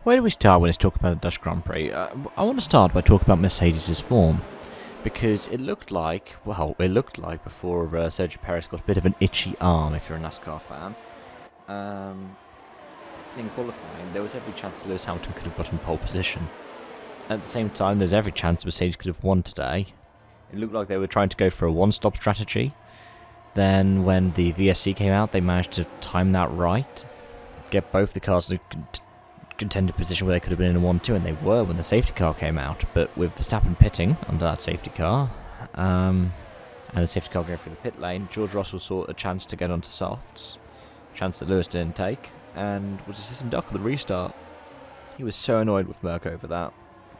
Where do we start when it's talking about the Dutch Grand Prix? I want to start by talking about Mercedes' form. Because it looked like before Sergio Perez got a bit of an itchy arm, if you're a NASCAR fan. In qualifying, there was every chance Lewis Hamilton could have gotten pole position. At the same time, there's every chance Mercedes could have won today. It looked like they were trying to go for a one-stop strategy. Then when the VSC came out, they managed to time that right, get both the cars in a contended position where they could have been in a 1-2, and they were when the safety car came out. But with Verstappen pitting under that safety car, and the safety car going through the pit lane, George Russell saw a chance to get onto softs, a chance that Lewis didn't take, and was a sitting duck at the restart. He was so annoyed with Merck over that.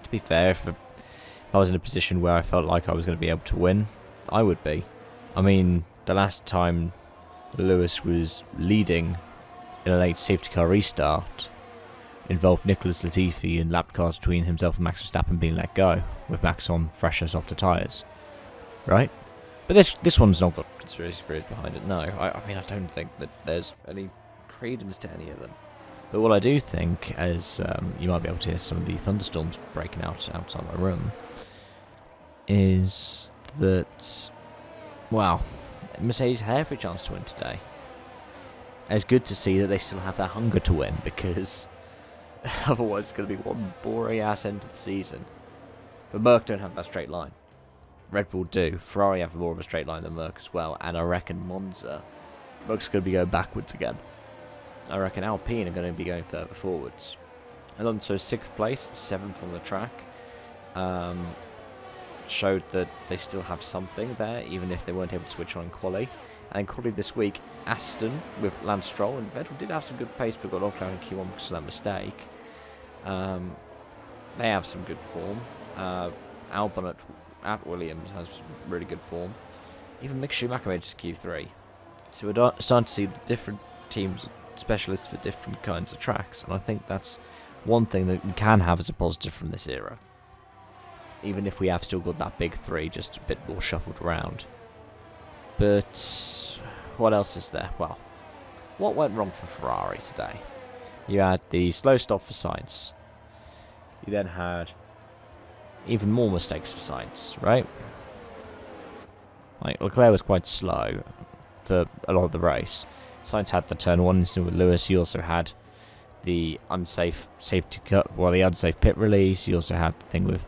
To be fair, if I was in a position where I felt like I was going to be able to win, I would be. I mean, the last time Lewis was leading in a late safety car restart involved Nicholas Latifi and lap cars between himself and Max Verstappen being let go, with Max on fresher, softer tyres. Right? But this one's not got conspiracy theories behind it, no. I mean, I don't think that there's any credence to any of them. But what I do think, as you might be able to hear some of the thunderstorms breaking out outside my room, is that, wow, Mercedes had every chance to win today. And it's good to see that they still have that hunger to win, because otherwise it's going to be one boring ass end to the season. But Merc don't have that straight line. Red Bull do. Ferrari have more of a straight line than Merc as well, and I reckon Monza, Merc's going to be going backwards again. I reckon Alpine are going to be going further forwards. Alonso's 6th place, 7th on the track, showed that they still have something there, even if they weren't able to switch on in quali. And in quali this week, Aston with Lance Stroll, and Vettel did have some good pace but got knocked out in Q1 because of that mistake. They have some good form. Albon at Williams has really good form. Even Mick Schumacher made it to Q3. So we're starting to see the different teams, specialists for different kinds of tracks, and I think that's one thing that we can have as a positive from this era. Even if we have still got that big three, just a bit more shuffled around. But what else is there? Well, what went wrong for Ferrari today? You had the slow stop for Sainz. You then had even more mistakes for Sainz, right? Like, Leclerc was quite slow for a lot of the race. Sainz had the turn 1 incident with Lewis. He also had the unsafe safety cut, the unsafe pit release. He also had the thing with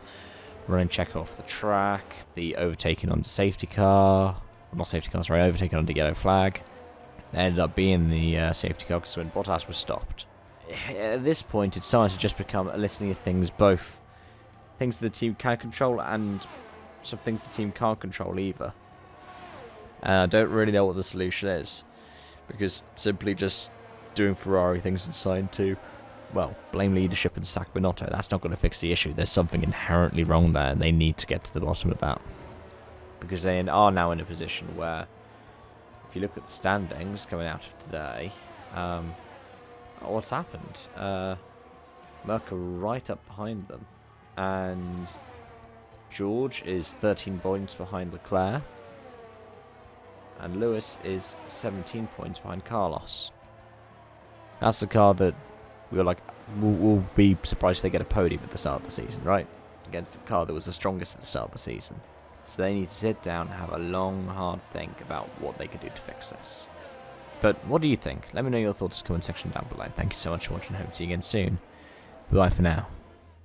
running checker off the track, the overtaking under safety car. Not safety car, sorry, overtaken under yellow flag. It ended up being the safety car because when Bottas was stopped. At this point, it's starting to just become a litany of things, both things the team can control and some things the team can't control either. And I don't really know what the solution is, because simply just doing Ferrari things and deciding to, well, blame leadership and sack Binotto, that's not going to fix the issue. There's something inherently wrong there, and they need to get to the bottom of that. Because they are now in a position where, if you look at the standings coming out of today, what's happened? Merc are right up behind them, and George is 13 points behind Leclerc, and Lewis is 17 points behind Carlos. That's the car that we'll be surprised if they get a podium at the start of the season, right? Against the car that was the strongest at the start of the season. So they need to sit down and have a long, hard think about what they could do to fix this. But what do you think? Let me know your thoughts in the comment section down below. Thank you so much for watching. Hope to see you again soon. Bye for now.